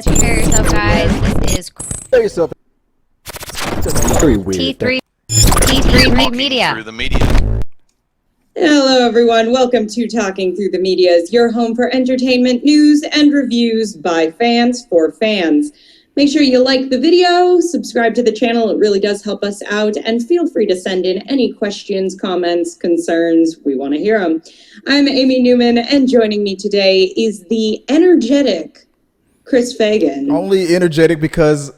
Prepare yourself, guys. This is Prepare yourself. Very weird. T3 Media. Through the media. Hello, everyone. Welcome to Talking Through the Medias, your home for entertainment news and reviews by fans for fans. Make sure you like the video, subscribe to the channel. It really does help us out. And feel free to send in any questions, comments, concerns. We want to hear them. I'm Amy Newman, and joining me today is the energetic Chris Fagan. Only energetic because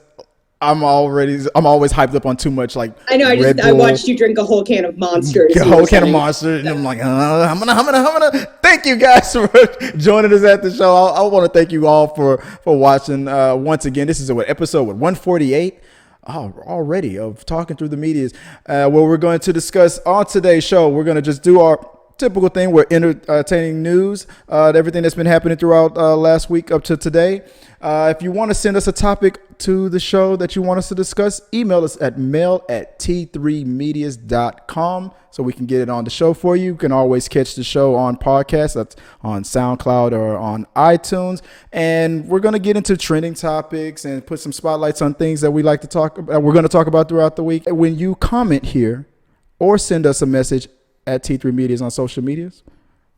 I'm always hyped up on too much, like I know. I watched you drink a whole can of Monster. A whole can of Monster, and I'm like, I'm gonna. Thank you guys for joining us at the show. I want to thank you all for watching. Once again, this is episode 148 already of Talking Through the Medias, where we're going to discuss on today's show. We're going to just do our typical thing. We're entertaining news, everything that's been happening throughout last week up to today. If you want to send us a topic to the show that you want us to discuss, email us at mail@t3medias.com so we can get it on the show for you. You can always catch the show on podcast. That's on SoundCloud or on iTunes. And we're going to get into trending topics and put some spotlights on things that we like to talk about. We're going to talk about throughout the week. When you comment here or send us a message at T3 Medias on social medias,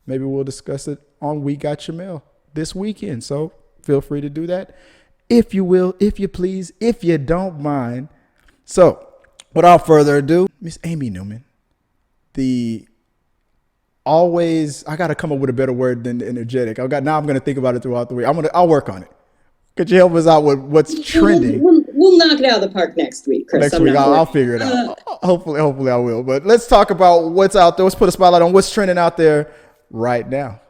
maybe we'll discuss it on We Got Your Mail this weekend. So feel free to do that, if you will, if you please, if you don't mind. So without further ado, Miss Amy Newman, I got to come up with a better word than energetic. I'm going to think about it throughout the week. I'll work on it. Could you help us out with what's trending? We'll knock it out of the park next week, Chris. Next week, I'll figure it out. Hopefully I will. But let's talk about what's out there. Let's put a spotlight on what's trending out there right now.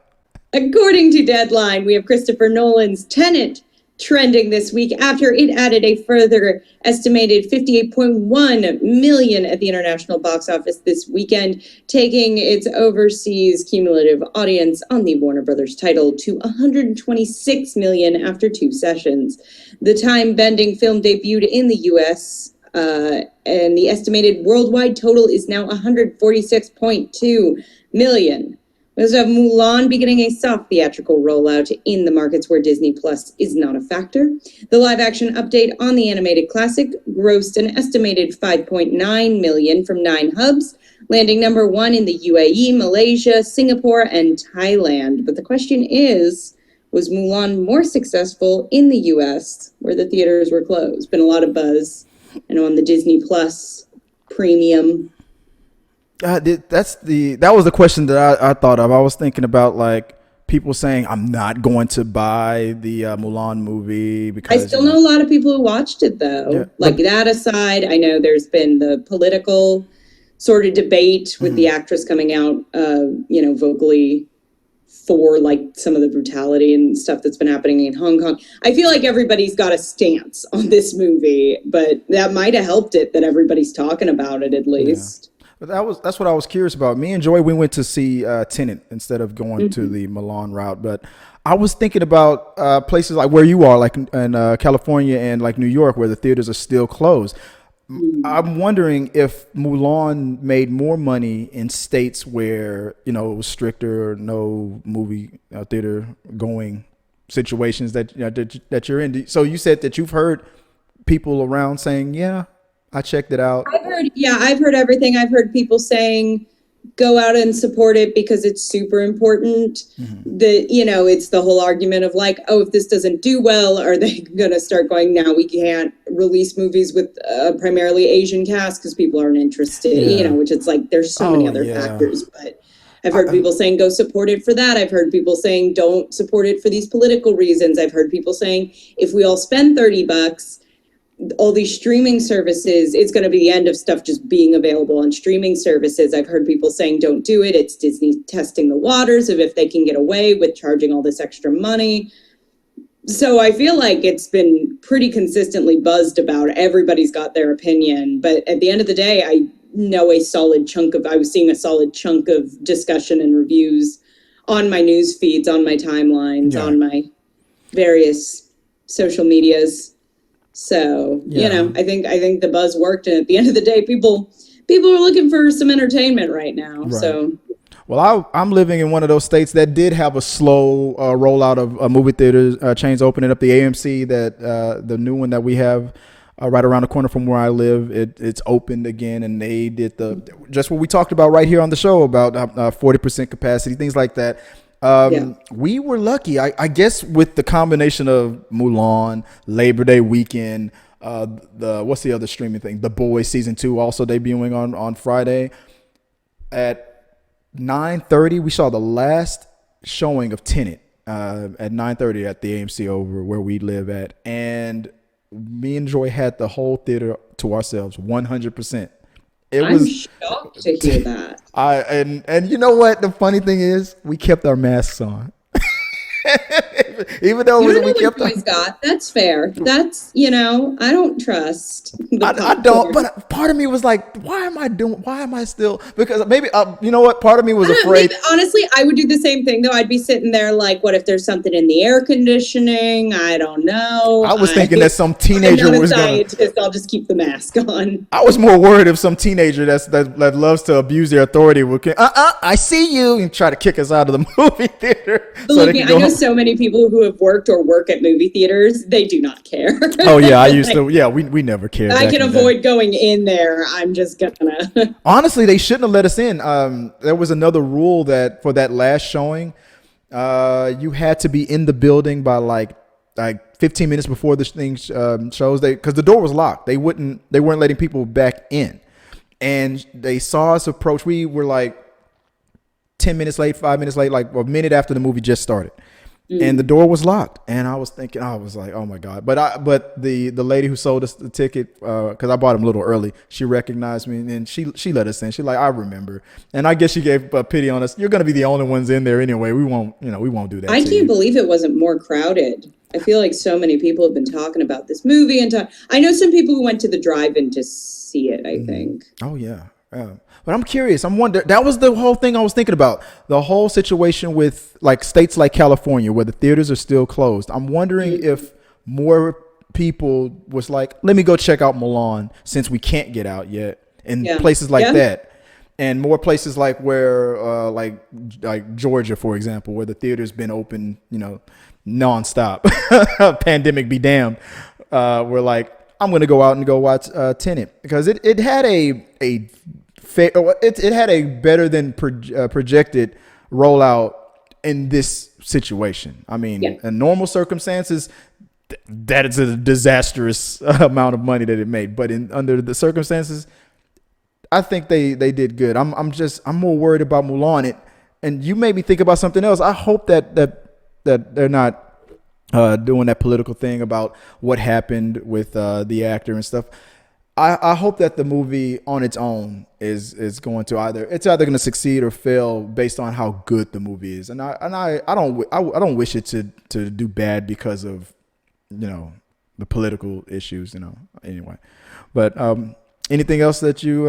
According to Deadline, we have Christopher Nolan's Tenet trending this week after it added a further estimated 58.1 million at the international box office this weekend, taking its overseas cumulative audience on the Warner Brothers title to 126 million after 2 sessions. The time-bending film debuted in the U.S., and the estimated worldwide total is now 146.2 million. We also have Mulan beginning a soft theatrical rollout in the markets where Disney Plus is not a factor. The live-action update on the animated classic grossed an estimated 5.9 million from 9 hubs, landing number 1 in the UAE, Malaysia, Singapore, and Thailand. But the question is, was Mulan more successful in the U.S., where the theaters were closed? Been a lot of buzz, on the Disney Plus premium. That was the question that I thought of. I was thinking about like people saying I'm not going to buy the Mulan movie because I still know a lot of people who watched it though. Yeah. Like that aside, I know there's been the political sort of debate with the actress coming out, vocally for like some of the brutality and stuff that's been happening in Hong Kong. I feel like everybody's got a stance on this movie, but that might have helped it that everybody's talking about it at least. Yeah. But that's what I was curious about. Me and Joy, we went to see Tenet instead of going to the Mulan route. But I was thinking about places like where you are, like in California and like New York, where the theaters are still closed. I'm wondering if Mulan made more money in states where, it was stricter, no movie theater going situations that that you're in. So you said that you've heard people around saying, yeah, I checked it out. I've heard everything. I've heard people saying, go out and support it because it's super important. It's the whole argument of like, oh, if this doesn't do well, are they going to start going, now we can't release movies with primarily Asian cast because people aren't interested, which it's like, there's so many other factors. But I've heard people saying, go support it for that. I've heard people saying, don't support it for these political reasons. I've heard people saying, if we all spend $30, all these streaming services, it's going to be the end of stuff just being available on streaming services. I've heard people saying, don't do it. It's Disney testing the waters of if they can get away with charging all this extra money. So I feel like it's been pretty consistently buzzed about. Everybody's got their opinion. But at the end of the day, I was seeing a solid chunk of discussion and reviews on my news feeds, on my timelines, on my various social medias. So, I think the buzz worked. And at the end of the day, people are looking for some entertainment right now. Right. So I'm living in one of those states that did have a slow rollout of movie theaters chains opening up. The AMC, that the new one that we have right around the corner from where I live, it's opened again, and they did just what we talked about right here on the show about 40% capacity, things like that. We were lucky, I guess, with the combination of Mulan, Labor Day weekend, what's the other streaming thing? The Boys season 2 also debuting on Friday at 9:30. We saw the last showing of Tenet at 9:30 at the AMC over where we live at, and me and Joy had the whole theater to ourselves, 100%. I'm shocked to hear that. And you know what? The funny thing is, we kept our masks on. Even though we kept boys got. That's fair. That's, I don't trust. I don't, but part of me was like, why am I still, because maybe, you know what? Part of me was afraid. Maybe, honestly, I would do the same thing though. I'd be sitting there like, what if there's something in the air conditioning? I don't know. I was thinking that some teenager I'm not was a scientist. I'll just keep the mask on. I was more worried if some teenager that loves to abuse their authority would, I see you, and try to kick us out of the movie theater. Believe me, I know so many people who have worked or work at movie theaters. They do not care. Oh yeah, I used to. Yeah, we never cared. I can avoid going in there. I'm just gonna. Honestly, they shouldn't have let us in. There was another rule that for that last showing, you had to be in the building by like 15 minutes before the thing shows. Because the door was locked. They weren't letting people back in, and they saw us approach. We were like 10 minutes late, 5 minutes late, like a minute after the movie just started. And the door was locked, and I was like, oh my God. But the lady who sold us the ticket, because I bought them a little early, she recognized me, and she let us in. She like, I remember, and I guess she gave pity on us. You're gonna be the only ones in there anyway. We won't do that. I can't believe it wasn't more crowded. I feel like so many people have been talking about this movie, and I know some people who went to the drive-in to see it. I think. Oh yeah. But I'm curious. I'm wondering. That was the whole thing I was thinking about. The whole situation with like states like California where the theaters are still closed. I'm wondering if more people was like, let me go check out Mulan since we can't get out yet, and places like that. And more places like where like Georgia, for example, where the theater's been open, nonstop. Pandemic be damned. We're like, I'm going to go out and go watch Tenet because it had it had a better than projected rollout in this situation. I mean, in normal circumstances, that is a disastrous amount of money that it made. But under the circumstances, I think they did good. I'm more worried about Mulan. And you made me think about something else. I hope that they're not doing that political thing about what happened with the actor and stuff. I hope that the movie on its own is going to either going to succeed or fail based on how good the movie is. And I don't wish it to do bad because of the political issues. Anyway, but anything else that you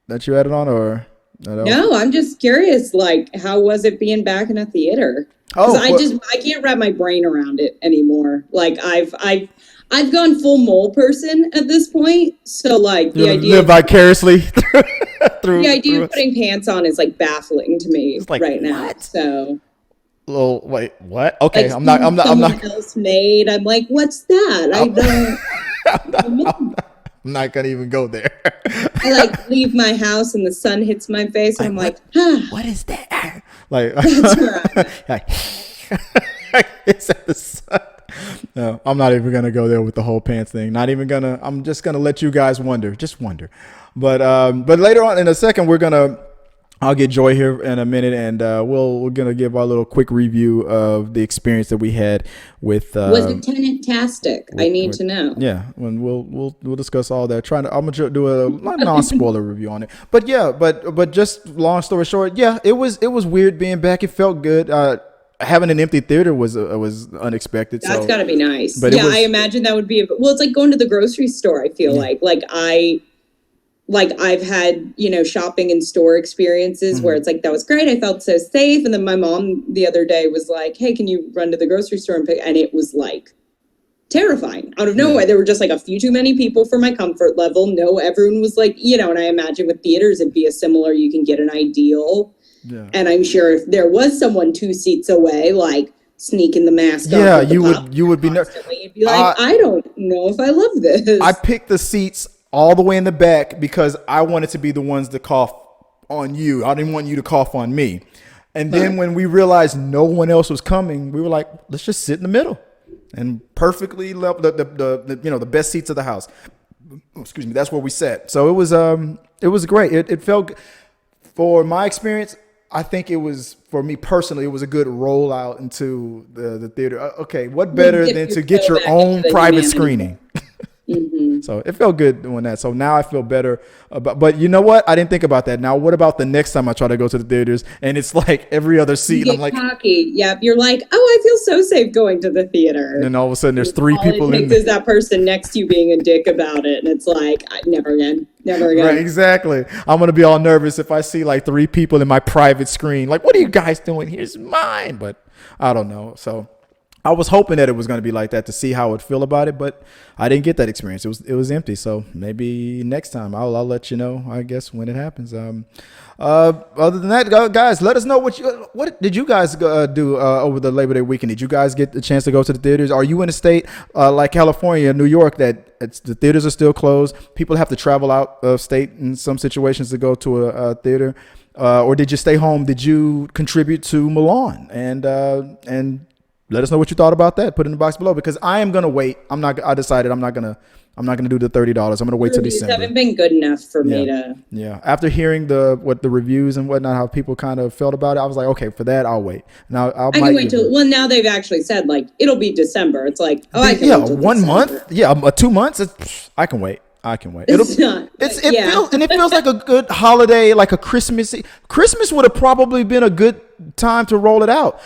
added on or? No, I'm just curious. Like, how was it being back in a theater? I can't wrap my brain around it anymore. Like I've gone full mole person at this point. So like the idea live vicariously through the idea of putting pants on is like baffling to me right now. So. Well, wait, what? Okay, like, I'm not. Else made. I'm like, what's that? I'm not gonna even go there. I like leave my house and the sun hits my face, and I'm like, what is that? Like, that's where I'm at. It's at the sun. No, I'm not even gonna go there with the whole pants thing. I'm just gonna let you guys wonder. Just wonder. But later on in a second, I'll get Joy here in a minute, and we're gonna give our little quick review of the experience that we had with. Was it Tenet-tastic? I need to know. Yeah, when we'll discuss all that. I'm gonna do a non-spoiler review on it. But yeah, but just long story short, yeah, it was weird being back. It felt good. Having an empty theater was unexpected. That's got to be nice. But yeah, I imagine that would be. It's like going to the grocery store. I feel like I've had, shopping in store experiences where it's like, that was great. I felt so safe. And then my mom the other day was like, hey, can you run to the grocery store and pick? And it was like terrifying out of nowhere. There were just like a few too many people for my comfort level. No, everyone was like, and I imagine with theaters, it'd be a similar, you can get an ideal Yeah. And I'm sure if there was someone 2 seats away, like sneaking the mask off. Yeah, with the you would be constantly, you'd be like, I don't know if I love this. I picked the seats all the way in the back because I wanted to be the ones to cough on you. I didn't want you to cough on me. And then when we realized no one else was coming, we were like, let's just sit in the middle, and perfectly left the best seats of the house. Excuse me. That's where we sat. So it was great. It felt, for my experience, I think it was, for me personally, it was a good rollout into the theater. Okay, what better than to get your own private screening? Mm-hmm. So it felt good doing that. So now I feel better about, but you know what? I didn't think about that. Now, what about the next time I try to go to the theaters and it's like every other seat? You I'm like, cocky. Yep. You're like, oh, I feel so safe going to the theater. and then all of a sudden there's 3 all people it in takes is that person next to you being a dick about it. And it's like, never again. Never again. Right, exactly. I'm gonna be all nervous if I see like 3 people in my private screen. Like, what are you guys doing? Here's mine. But I don't know. So I was hoping that it was going to be like that to see how I would feel about it, but I didn't get that experience. It was empty. So maybe next time I'll let you know, I guess, when it happens. Other than that, guys, let us know what did you guys do over the Labor Day weekend? Did you guys get the chance to go to the theaters? Are you in a state like California, New York, that the theaters are still closed? People have to travel out of state in some situations to go to a theater. Or did you stay home? Did you contribute to Mulan? And let us know what you thought about that. Put it in the box below, because I am gonna wait. I decided I'm not gonna do the $30. I'm gonna wait till December. Haven't been good enough for me to. Yeah. After hearing the reviews and whatnot, how people kind of felt about it, I was like, okay, for that I'll wait. Now I can wait till. Well, now they've actually said like it'll be December. It's like, oh, I can wait till 1 December. month. Yeah, 2 months. I can wait. It feels like a good holiday, like a Christmas. Christmas would have probably been a good time to roll it out.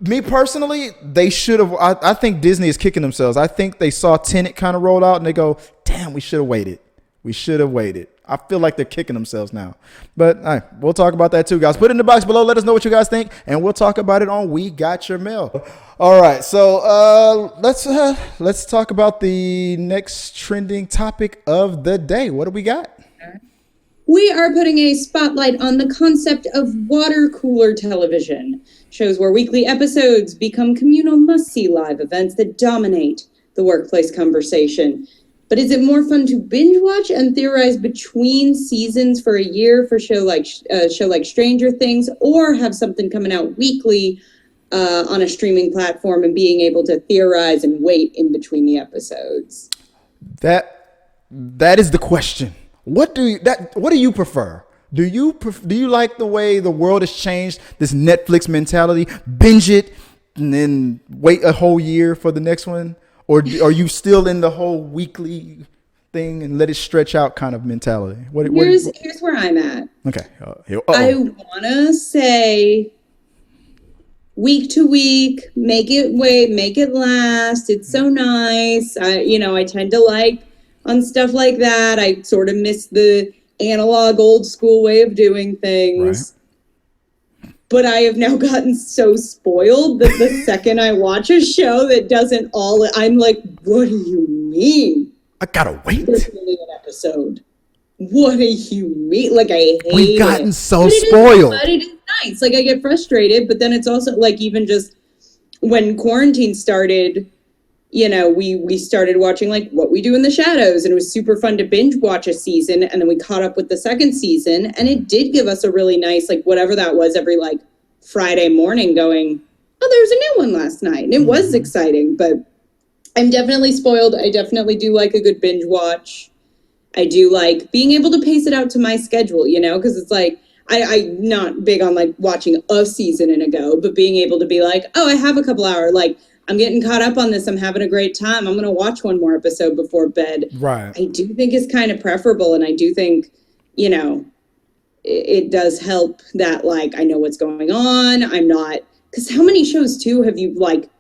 Me personally, they should have. I think Disney is kicking themselves. I think they saw Tenet kind of roll out and they go, damn, we should have waited. We should have waited. I feel like they're kicking themselves now. But all right, we'll talk about that too, guys. Put it in the box below. Let us know what you guys think, and we'll talk about it on We Got Your Mail. All right, so let's talk about the next trending topic of the day. What do we got? We are putting a spotlight on the concept of watercooler television, shows where weekly episodes become communal must-see live events that dominate the workplace conversation. But is it more fun to binge watch and theorize between seasons for a year for a show like Stranger Things, or have something coming out weekly on a streaming platform and being able to theorize and wait in between the episodes? That is the question. What do you prefer? Do you like the way the world has changed, this Netflix mentality, binge it and then wait a whole year for the next one? Or are you still in the whole weekly thing and let it stretch out kind of mentality? Here's where I'm at. Okay. I want to say week to week, make it last. It's so nice. I tend to like on stuff like that. I sort of miss the analog old school way of doing things. Right. But I have now gotten so spoiled that the second I watch a show that doesn't I'm like, what do you mean? I gotta wait. There's only an episode. What do you mean? Like, I hate it. We've gotten so spoiled. But it is nice. Like, I get frustrated, but then it's also like, even just when quarantine started, we started watching like What We Do in the Shadows, and it was super fun to binge watch a season, and then we caught up with the second season, and it did give us a really nice, like, whatever that was, every like Friday morning going, oh, there was a new one last night, and it was exciting. But I'm definitely spoiled. I definitely do like a good binge watch. I do like being able to pace it out to my schedule, because it's like, I'm not big on like watching a season in a go, but being able to be like, oh, I have a couple hours, like, I'm getting caught up on this. I'm having a great time. I'm going to watch one more episode before bed. Right. I do think it's kind of preferable. And I do think, it does help that, like, I know what's going on. I'm not, because how many shows too have you like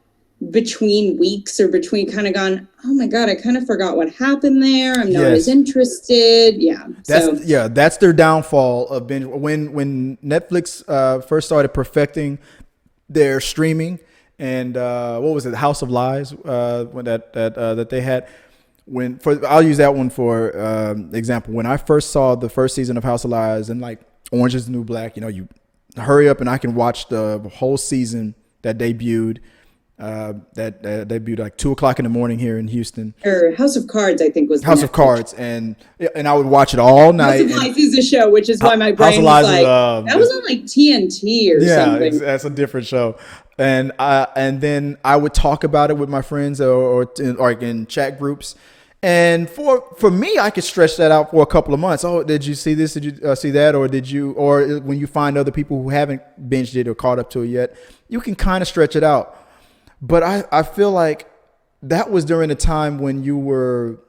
between weeks or between kind of gone, oh my God, I kind of forgot what happened there. I'm not as interested. Yeah. That's their downfall of binge. When Netflix first started perfecting their streaming, and what was it, House of Lies? When that they had. I'll use that one for example. When I first saw the first season of House of Lies and like Orange Is the New Black, you hurry up and I can watch the whole season that debuted. That debuted like 2:00 in the morning here in Houston. Or House of Cards, I think was House of Cards, and I would watch it all night. House of Life is a show, which is why my brain was like, that was on like TNT or something. Yeah, that's a different show. And then I would talk about it with my friends or in chat groups. And for me, I could stretch that out for a couple of months. Oh, did you see this? Did you see that? Or when you find other people who haven't binged it or caught up to it yet, you can kind of stretch it out. But I feel like that was during a time when you were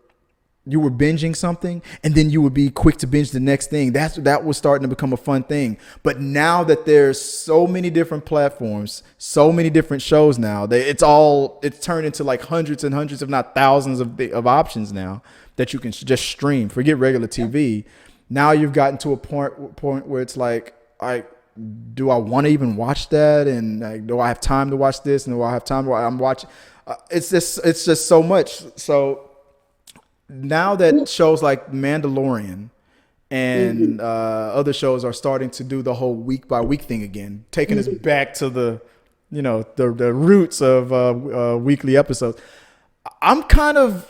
binging something and then you would be quick to binge the next thing. That was starting to become a fun thing. But now that there's so many different platforms, so many different shows now, it's turned into like hundreds and hundreds, if not thousands of options now that you can just stream. Forget regular TV. Now you've gotten to a point where it's like, do I want to even watch that? And like, do I have time to watch this? And do I have time to I'm watching? It's just so much. So now that shows like Mandalorian and other shows are starting to do the whole week by week thing again, taking us back to the roots of weekly episodes. I'm kind of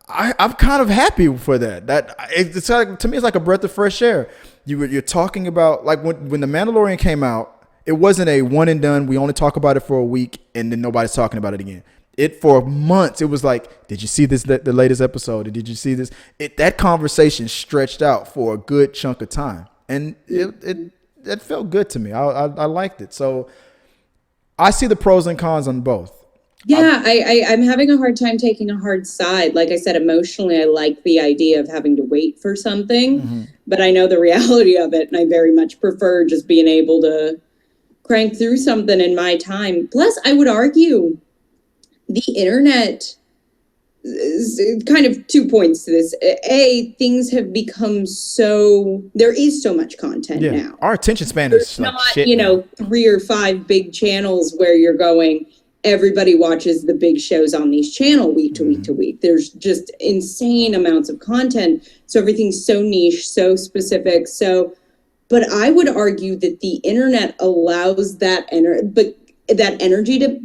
happy for that. It's like, to me, it's like a breath of fresh air. You're talking about like when the Mandalorian came out, it wasn't a one and done. We only talk about it for a week and then nobody's talking about it again. For months, it was like, did you see this, the latest episode? Or did you see this? That conversation stretched out for a good chunk of time. And it felt good to me. I liked it. So I see the pros and cons on both. Yeah, I'm having a hard time taking a hard side. Like I said, emotionally, I like the idea of having to wait for something, but I know the reality of it, and I very much prefer just being able to crank through something in my time. Plus, I would argue the internet is kind of 2 points to this. A, things have become there is so much content now. Our attention span is not, shit now. 3 or 5 big channels where you're going, everybody watches the big shows on these channels week to week to week. There's just insane amounts of content. So everything's so niche, so specific. But I would argue that the internet allows that energy to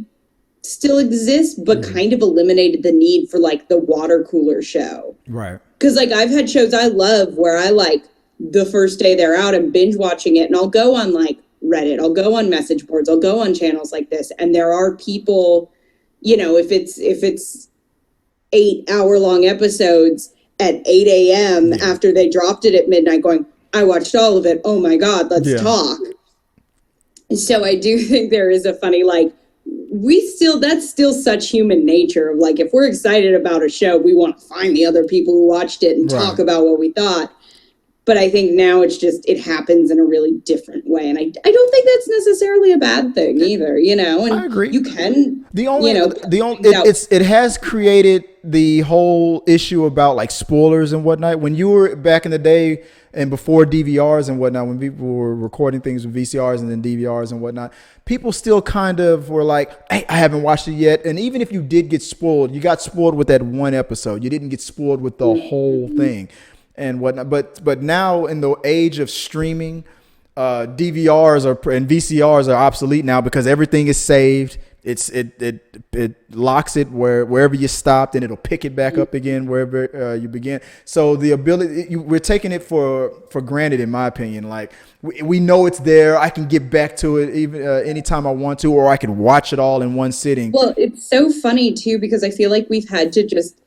still exist, but kind of eliminated the need for like the water cooler show. Right. Because like I've had shows I love where I like the first day they're out and binge watching it, and I'll go on like Reddit, I'll go on message boards, I'll go on channels like this, and there are people, if it's 8-hour-long episodes at 8 a.m. after they dropped it at midnight going, I watched all of it, oh my God, let's talk. So I do think there is a funny, like, that's still such human nature of like, if we're excited about a show, we want to find the other people who watched it and talk about what we thought. But I think now it happens in a really different way. And I don't think that's necessarily a bad thing either, And I agree. You can, it has created the whole issue about like spoilers and whatnot. When you were back in the day and before DVRs and whatnot, when people were recording things with VCRs and then DVRs and whatnot, people still kind of were like, hey, I haven't watched it yet. And even if you did get spoiled, you got spoiled with that one episode. You didn't get spoiled with the whole thing and whatnot. But now in the age of streaming, DVRs and VCRs are obsolete now because everything is saved. It locks it wherever you stopped, and it'll pick it back up again wherever you began. So the ability, we're taking it for granted, in my opinion. Like we know it's there. I can get back to it even anytime I want to, or I can watch it all in one sitting. Well, it's so funny too because I feel like we've had to just,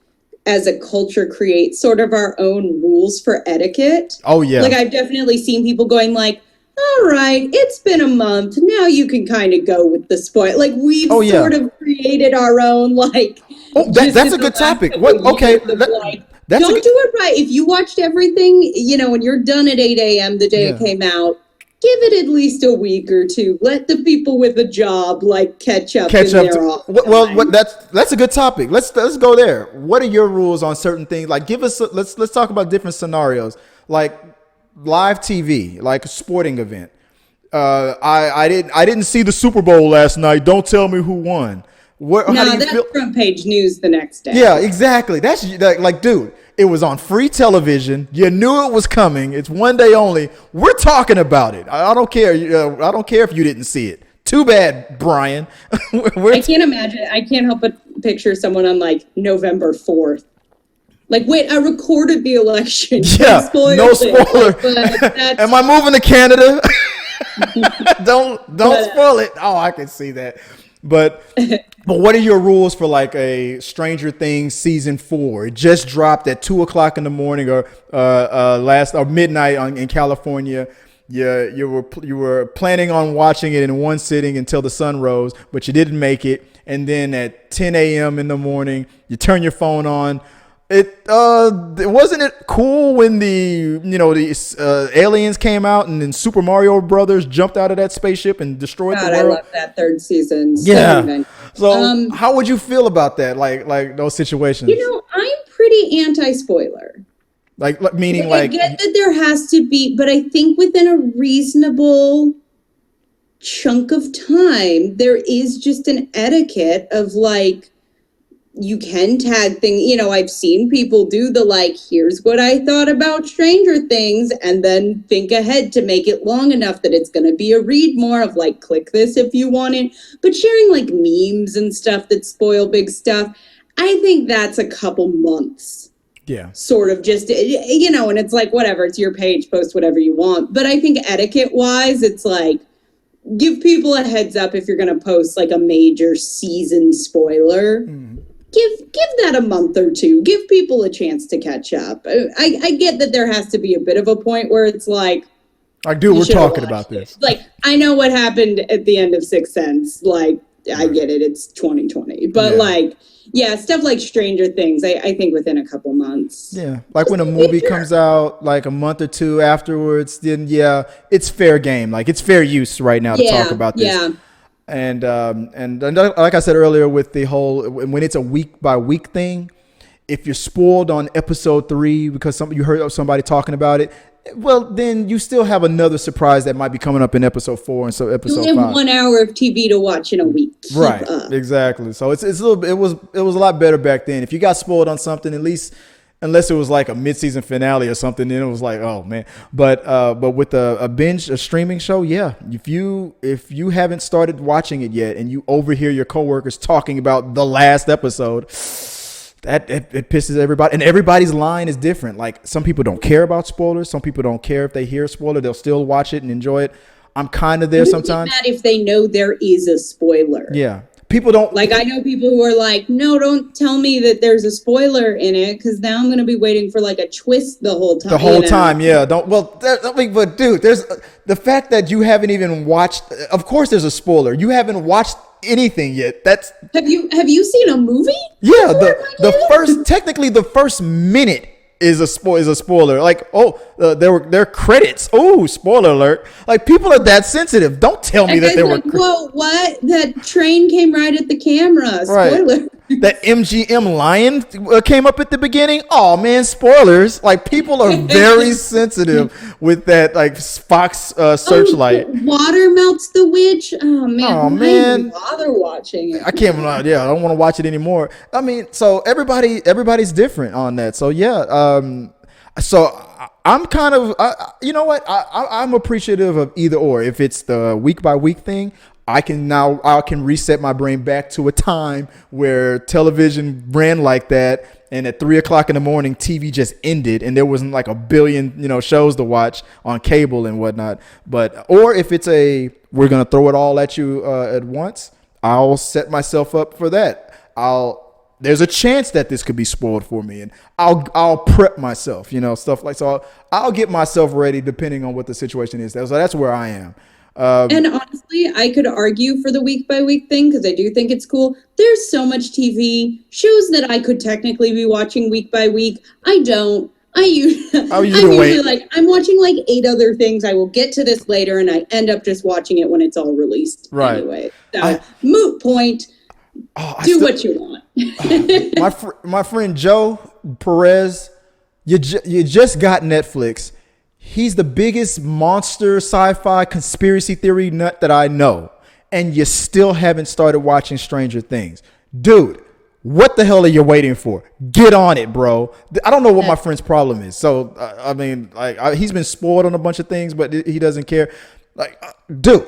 as a culture, create sort of our own rules for etiquette. Oh yeah. Like I've definitely seen people going like, all right, it's been a month. Now you can kind of go with the spoil. Like we've sort of created our own like. Oh, that's a good topic. What? Okay, don't do it right. If you watched everything, when you're done at 8 a.m. the day it came out, give it at least a week or two. Let the people with a job like catch up. Well, that's a good topic. Let's go there. What are your rules on certain things? Like, let's talk about different scenarios. Like live TV, like a sporting event. I didn't see the Super Bowl last night. Don't tell me who won. How do you that's feel? front page news the next day. Yeah, exactly. That's like, dude, It was on free television. You knew it was coming. It's one day only. We're talking about it. I don't care. I don't care if you didn't see it. Too bad, Brian. I can't imagine. I can't help but picture someone on like November 4th. Like, wait, I recorded the election. Yeah, no spoiler. Am I moving to Canada? don't spoil it. Oh, I can see that. But what are your rules for like a Stranger Things season 4? It just dropped at 2:00 in the morning or midnight in California. You were planning on watching it in one sitting until the sun rose, but you didn't make it. And then at 10 a.m. in the morning, you turn your phone on. Wasn't it cool when the aliens came out and then Super Mario Brothers jumped out of that spaceship and destroyed the world? I love that third season. Yeah. So how would you feel about that? Like those situations? I'm pretty anti-spoiler. Meaning I get that there has to be, but I think within a reasonable chunk of time, there is just an etiquette of like, you can tag things. I've seen people do the like, here's what I thought about Stranger Things, and then think ahead to make it long enough that it's going to be a read more of like, click this if you want it. But sharing like memes and stuff that spoil big stuff, I think that's a couple months. Yeah. Sort of just, and it's like, whatever, it's your page, post whatever you want. But I think etiquette wise, it's like, give people a heads up if you're going to post like a major season spoiler. Give that a month or two. Give people a chance to catch up. I get that there has to be a bit of a point where it's like, dude, we're talking about this. Like, I know what happened at the end of Sixth Sense. Like, I get it. It's 2020. But stuff like Stranger Things, I think within a couple months. Yeah. Like when a movie comes out like a month or two afterwards, then it's fair game. Like it's fair use right now to talk about this. Yeah. And like I said earlier, with the whole, when it's a week by week thing, if you're spoiled on episode 3 because you heard somebody talking about it, well, then you still have another surprise that might be coming up in episode 4 and so episode 5. You have 1 hour of TV to watch in a week. Right, exactly. So it's a little. It was a lot better back then. If you got spoiled on something, at least. Unless it was like a mid-season finale or something, then it was like, oh man. But with a binge, a streaming show, yeah. If you haven't started watching it yet and you overhear your coworkers talking about the last episode, that it pisses everybody. And everybody's line is different. Like some people don't care about spoilers. Some people don't care if they hear a spoiler. They'll still watch it and enjoy it. I'm kind of there sometimes. Mad if they know there is a spoiler. Yeah. People don't like. I know people who are like, no, don't tell me that there's a spoiler in it because now I'm going to be waiting for like a twist the whole time. Yeah. But dude, there's the fact that you haven't even watched. Of course, there's a spoiler. You haven't watched anything yet. Have you seen a movie? Yeah, the first minute is a spoiler. Like, there were credits. Oh, spoiler alert. Like, people are that sensitive. Don't tell me that there were whoa, what? That train came right at the camera. Spoiler. Right. That MGM lion came up at the beginning. Oh man, spoilers. Like, people are very sensitive with that, like, Fox searchlight. Water melts the witch. Oh man. Why even bother watching it? I can't. Yeah, I don't want to watch it anymore. I mean, so everybody's different on that. So yeah. So I'm kind of, you know what? I'm appreciative of either or. If it's the week by week thing, I can reset my brain back to a time where television ran like that, and at 3:00 in the morning, TV just ended, and there wasn't like a billion, shows to watch on cable and whatnot. Or if it's we're gonna throw it all at you at once, I'll set myself up for that. There's a chance that this could be spoiled for me, and I'll prep myself, stuff like so. I'll get myself ready depending on what the situation is. So that's where I am. And honestly, I could argue for the week by week thing because I do think it's cool. There's so much TV shows that I could technically be watching week by week. I don't. I'm usually like, I'm watching like 8 other things. I will get to this later, and I end up just watching it when it's all released. Right. Anyway, so moot point. Do what you want. My friend Joe Perez, you just got Netflix. He's the biggest monster sci-fi conspiracy theory nut that I know, and you still haven't started watching Stranger Things. Dude, What the hell are you waiting for? Get on it, bro. I don't know what my friend's problem is. So I mean, like he's been spoiled on a bunch of things, but he doesn't care. Like, dude,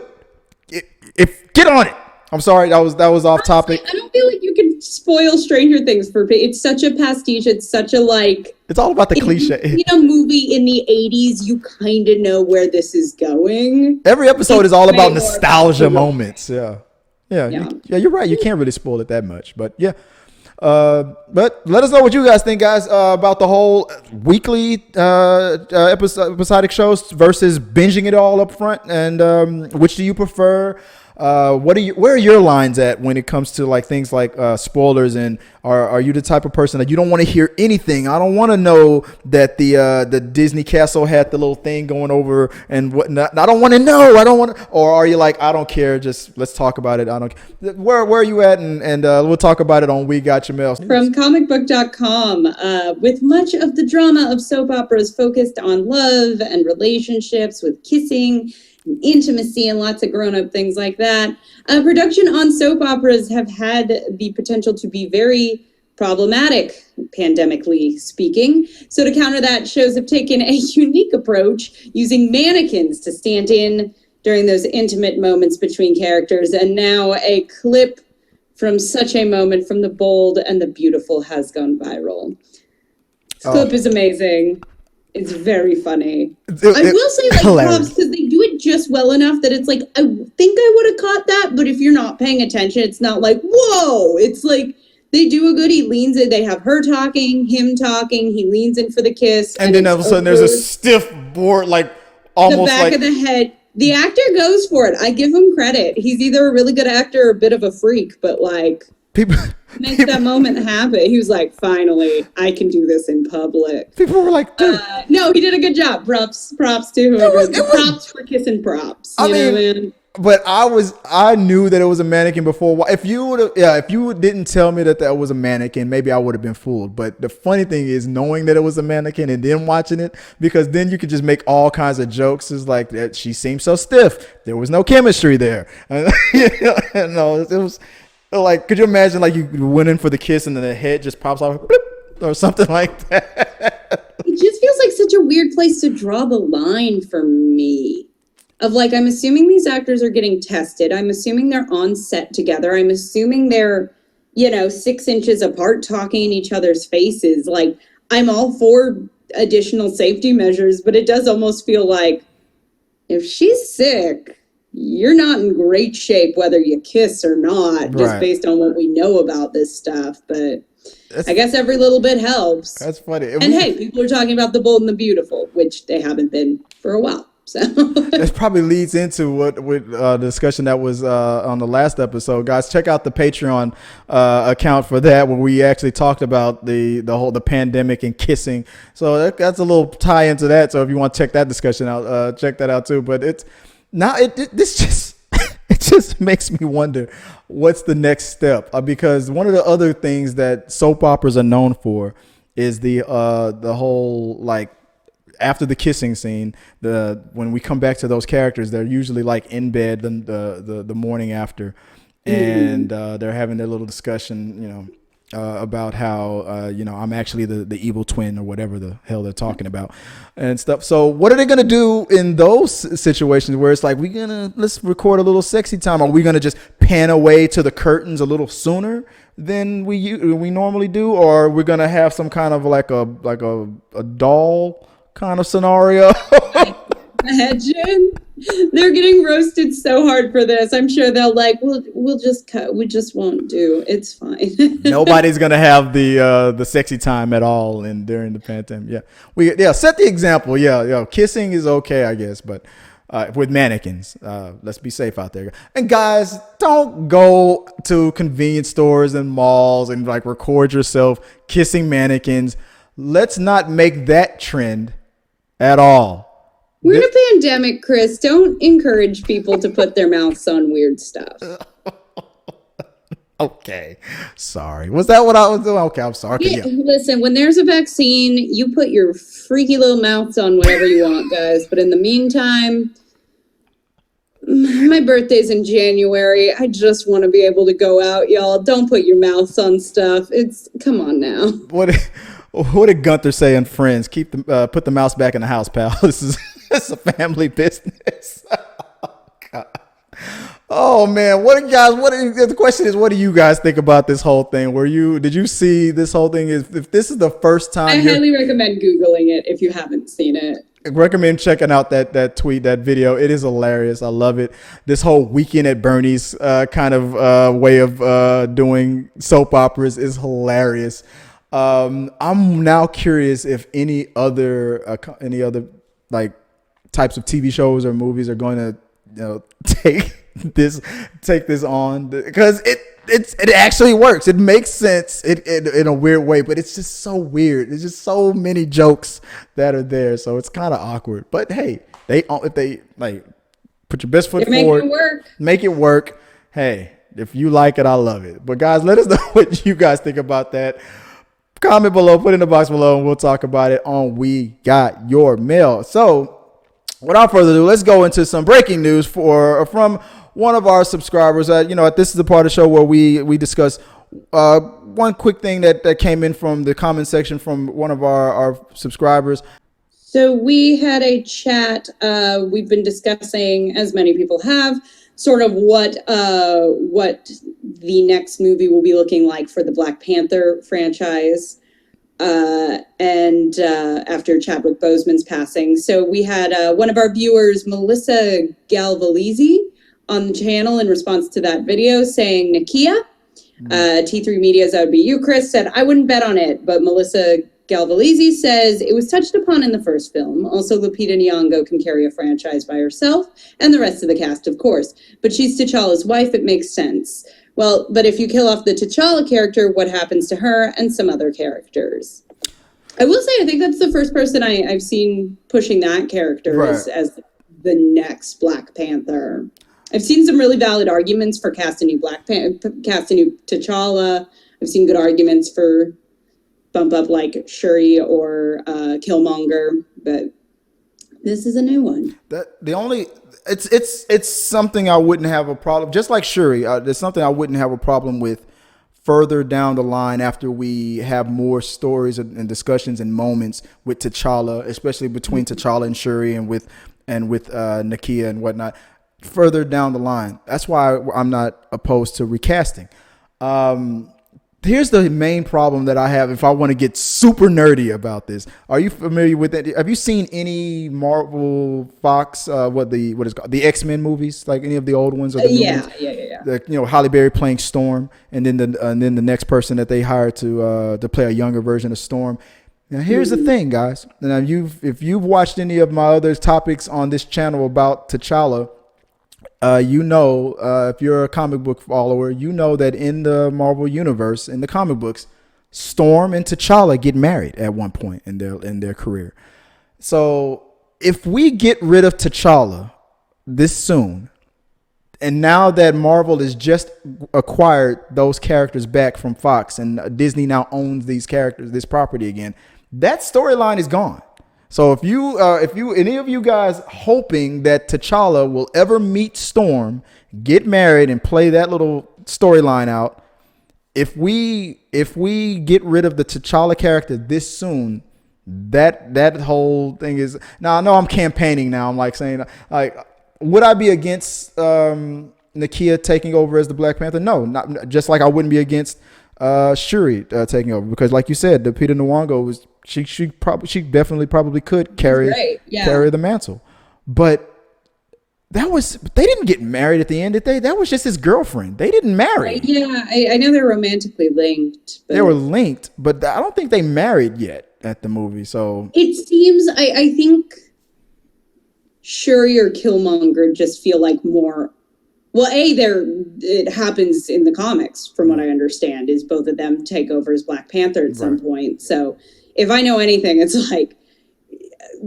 if get on it. I'm sorry, that was off topic. I don't feel like you can spoil Stranger Things for it's such a pastiche. It's such a like. It's all about the cliche. You know, movie in the 80s, you kind of know where this is going. Every episode is all about nostalgia moments. Yeah. You're right. You can't really spoil it that much, but yeah. But let us know what you guys think, guys, about the whole weekly episodic shows versus binging it all up front, and which do you prefer? Where are your lines at when it comes to like things like spoilers, and are you the type of person that you don't want to hear anything? I don't want to know that the Disney castle had the little thing going over and whatnot. I don't want to know. I don't want to. Or are you like, I don't care, just let's talk about it. I don't. Where are you at? And we'll talk about it on We Got Your Mail. From comicbook.com, with much of the drama of soap operas focused on love and relationships with kissing, intimacy, and lots of grown-up things like that. Production on soap operas have had the potential to be very problematic, pandemically speaking. So to counter that, shows have taken a unique approach, using mannequins to stand in during those intimate moments between characters. And now a clip from such a moment from The Bold and the Beautiful has gone viral. This clip is amazing. It's very funny. I will say, like, props, because they do it just well enough that it's like, I think I would have caught that, but if you're not paying attention, it's not like, whoa! It's like, they do a good, he leans in, they have her talking, him talking, he leans in for the kiss. And then all of a sudden there's a stiff board, like, almost the back of the head. The actor goes for it. I give him credit. He's either a really good actor or a bit of a freak, but like... Makes that moment happen. He was like, finally, I can do this in public. People were like, dude. No, he did a good job. Props to whoever. Props for kissing props. You know, man? But I knew that it was a mannequin before. If you didn't tell me that was a mannequin, maybe I would have been fooled. But the funny thing is knowing that it was a mannequin and then watching it, because then you could just make all kinds of jokes. It's like that she seemed so stiff. There was no chemistry there. No, it was. Like, could you imagine, like, you went in for the kiss and then the head just pops off, or something like that? It just feels like such a weird place to draw the line for me. Of, like, I'm assuming these actors are getting tested. I'm assuming they're on set together. I'm assuming they're, 6 inches apart talking in each other's faces. Like, I'm all for additional safety measures, but it does almost feel like if she's sick... you're not in great shape whether you kiss or not, just based on what we know about this stuff. But I guess every little bit helps. That's funny. And hey, people are talking about The Bold and the Beautiful, which they haven't been for a while. So that probably leads into the discussion that was on the last episode. Guys, check out the Patreon account for that, where we actually talked about the pandemic and kissing. So that's a little tie into that. So if you want to check that discussion out, check that out too. But it's now this just it just makes me wonder what's the next step, because one of the other things that soap operas are known for is the whole, like, after the kissing scene, when we come back to those characters, they're usually like in bed the morning after, and they're having their little discussion, about how I'm actually the evil twin, or whatever the hell they're talking about and stuff. So what are they gonna do in those situations where it's like, let's record a little sexy time? Are we gonna just pan away to the curtains a little sooner than we normally do, or are we gonna have some kind of like a doll kind of scenario? Imagine. They're getting roasted so hard for this. I'm sure they'll we'll just cut. We just won't do. It's fine. Nobody's gonna have the sexy time at all during the pandemic. Set the example. Kissing is okay, I guess, but with mannequins, let's be safe out there. And guys, don't go to convenience stores and malls and like record yourself kissing mannequins. Let's not make that trend at all. We're in a pandemic, Chris. Don't encourage people to put their mouths on weird stuff. Okay. Sorry. Was that what I was doing? Okay, I'm sorry. Yeah. Listen, when there's a vaccine, you put your freaky little mouths on whatever you want, guys. But in the meantime, My birthday's in January. I just want to be able to go out, y'all. Don't put your mouths on stuff. Come on now. What did Gunther say in Friends? Put the mouse back in the house, pal. It's a family business. God. Oh man, the question is, what do you guys think about this whole thing? Did you see this whole thing? If this is the first time, I highly recommend Googling it if you haven't seen it. Recommend checking out that tweet, that video. It is hilarious. I love it. This whole Weekend at Bernie's kind of way of doing soap operas is hilarious. I'm now curious if any other like types of TV shows or movies are going to take this on, because it actually works. It makes sense in a weird way, but it's just so weird. There's just so many jokes that are there, so it's kind of awkward. But hey, if they like put your best foot forward, make it work. Hey, if you like it, I love it. But guys, let us know what you guys think about that. Comment below, put in the box below, and we'll talk about it on We Got Your Mail. So without further ado, let's go into some breaking news from one of our subscribers. This is the part of the show where we discuss one quick thing that came in from the comment section from one of our subscribers. So we had a chat. We've been discussing, as many people have, sort of what the next movie will be looking like for the Black Panther franchise. And after Chadwick Boseman's passing. So we had one of our viewers, Melissa Galvalizi, on the channel in response to that video saying, Nakia, T3 Media's That Would Be You, Chris, said, I wouldn't bet on it, but Melissa Galvalizi says it was touched upon in the first film. Also, Lupita Nyong'o can carry a franchise by herself, and the rest of the cast, of course. But she's T'Challa's wife, it makes sense. Well, but if you kill off the T'Challa character, what happens to her and some other characters? I will say, I think that's the first person I've seen pushing that character as the next Black Panther. I've seen some really valid arguments for cast a new T'Challa. I've seen good arguments for bump up like Shuri or Killmonger, but this is a new one. It's something I wouldn't have a problem. Just like Shuri, there's something I wouldn't have a problem with further down the line after we have more stories and discussions and moments with T'Challa, especially between T'Challa and Shuri and with Nakia and whatnot. Further down the line, that's why I'm not opposed to recasting. Here's the main problem that I have if I want to get super nerdy about this. Are you familiar with it? Have you seen any Marvel Fox, what is called the X-Men movies, like any of the old ones or the new ones? Yeah. Halle Berry playing Storm, and then the next person that they hired to play a younger version of Storm. Now here's the thing, guys. Now if you've watched any of my other topics on this channel about T'Challa, if you're a comic book follower, you know that in the Marvel universe, in the comic books, Storm and T'Challa get married at one point in their career. So if we get rid of T'Challa this soon, and now that Marvel has just acquired those characters back from Fox and Disney now owns these characters, this property again, that storyline is gone. So if any of you guys hoping that T'Challa will ever meet Storm, get married, and play that little storyline out, if we get rid of the T'Challa character this soon, that whole thing is. Now I know I'm campaigning now. I'm like saying, like, would I be against Nakia taking over as the Black Panther? No, not just like I wouldn't be against Shuri taking over, because like you said, the Lupita Nyong'o was. She definitely probably could carry the mantle, but they didn't get married at the end, did they? That was just his girlfriend. They didn't marry. Yeah, I know they're romantically linked. They were linked, but I don't think they married yet at the movie. So it seems I think Shuri or Killmonger just feel like more. Well, it happens in the comics, from what I understand, is both of them take over as Black Panther at some point. So. If I know anything, it's like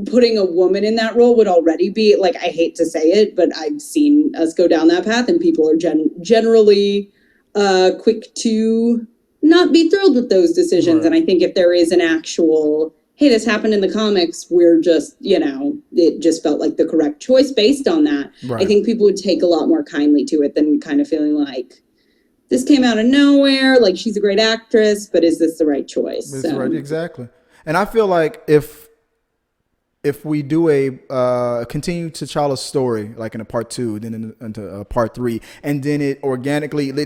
putting a woman in that role would already be, like, I hate to say it, but I've seen us go down that path, and people are generally quick to not be thrilled with those decisions. Right. And I think if there is an actual hey, this happened in the comics. We're just, it just felt like the correct choice based on that. Right. I think people would take a lot more kindly to it than kind of feeling like this came out of nowhere. Like, she's a great actress, but is this the right choice? That's right, exactly. And I feel like if we do a continue T'Challa's story, like in a part 2, then into a part 3, and then it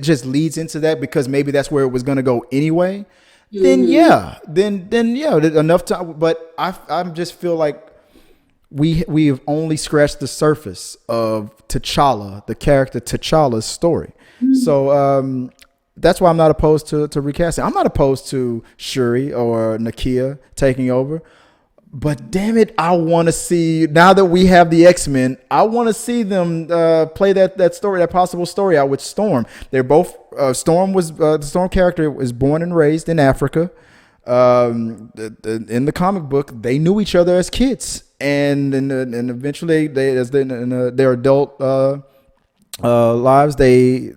just leads into that because maybe that's where it was going to go anyway. Then enough time. But I just feel like we've only scratched the surface of T'Challa, the character T'Challa's story. So that's why I'm not opposed to recasting. I'm not opposed to Shuri or Nakia taking over. But damn it, I want to see, now that we have the X-Men, I want to see them play that story, that possible story out with Storm. They're both, the Storm character was born and raised in Africa. In the comic book, they knew each other as kids. And eventually, as in their adult lives, they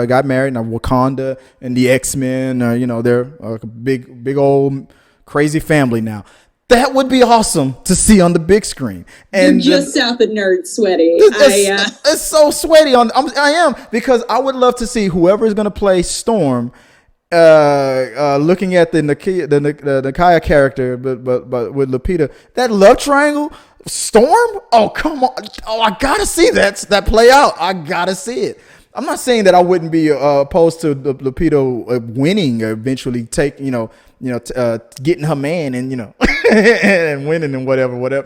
got married. Now Wakanda and the X-Men, they're a big old crazy family now. That would be awesome to see on the big screen. And you're just south of nerd sweaty. It's so sweaty. I am, because I would love to see whoever is going to play Storm, looking at the Nakia character, but with Lupita, that love triangle, Storm. Oh, come on! Oh, I gotta see that play out. I gotta see it. I'm not saying that I wouldn't be opposed to Lupita winning or eventually getting her man and and winning and whatever.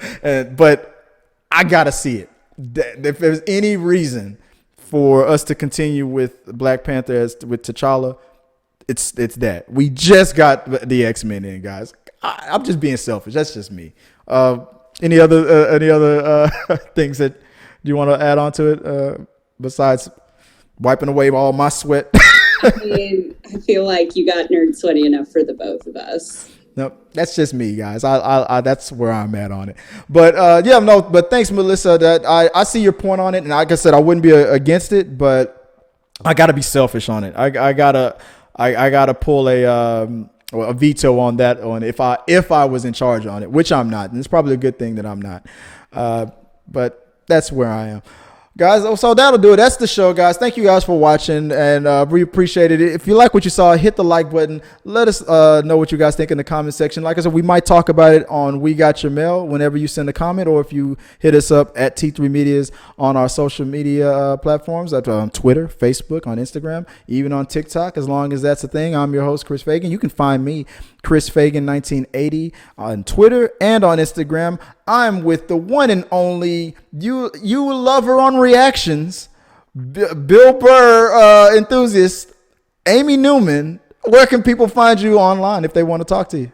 But I gotta see it. If there's any reason for us to continue with Black Panther with T'Challa, it's that. We just got the X-Men in, guys. I'm just being selfish. That's just me. Any other things that you want to add on to it besides wiping away all my sweat? I feel like you got nerd sweaty enough for the both of us. No, that's just me, guys. I that's where I'm at on it. But but thanks, Melissa. That I see your point on it, and like I said, I wouldn't be against it, but I gotta be selfish on it. I gotta pull a veto on that one if I was in charge on it, which I'm not, and it's probably a good thing that I'm not. But that's where I am. Guys, so that'll do it. That's the show, guys. Thank you guys for watching, and we appreciate it. If you like what you saw, hit the like button. Let us know what you guys think in the comment section. Like I said, we might talk about it on We Got Your Mail whenever you send a comment, or if you hit us up at T3 Medias on our social media platforms, on Twitter, Facebook, on Instagram, even on TikTok, as long as that's a thing. I'm your host, Chris Fagan. You can find me, Chris Fagan 1980, on Twitter and on Instagram. I'm with the one and only you lover on reactions, Bill Burr enthusiast, Amy Newman. Where can people find you online if they want to talk to you?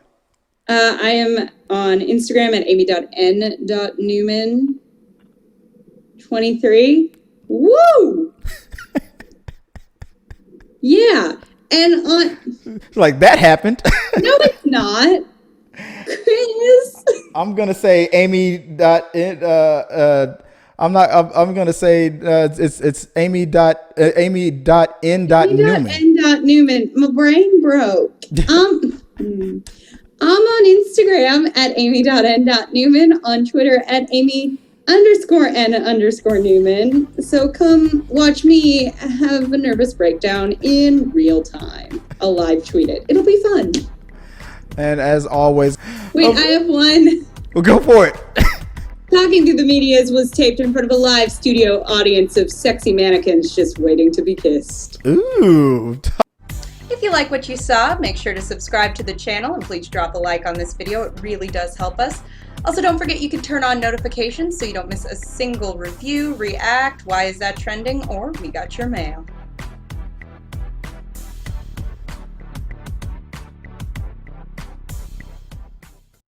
I am on Instagram at amy.n.newman23. Woo! Yeah. And on... Like that happened. No, it's not. Chris. I'm gonna say Amy. I'm gonna say it's Amy. Amy.n.newman. My brain broke. I'm on Instagram at amy.n.newman, on Twitter at amy_n_newman. So come watch me have a nervous breakdown in real time. I'll live tweet it. It'll be fun. And as always... Wait, I have one. Well, go for it. Talking to the Medias was taped in front of a live studio audience of sexy mannequins just waiting to be kissed. Ooh. If you like what you saw, make sure to subscribe to the channel and please drop a like on this video. It really does help us. Also, don't forget you can turn on notifications so you don't miss a single review, react, why is that trending, or we got your mail.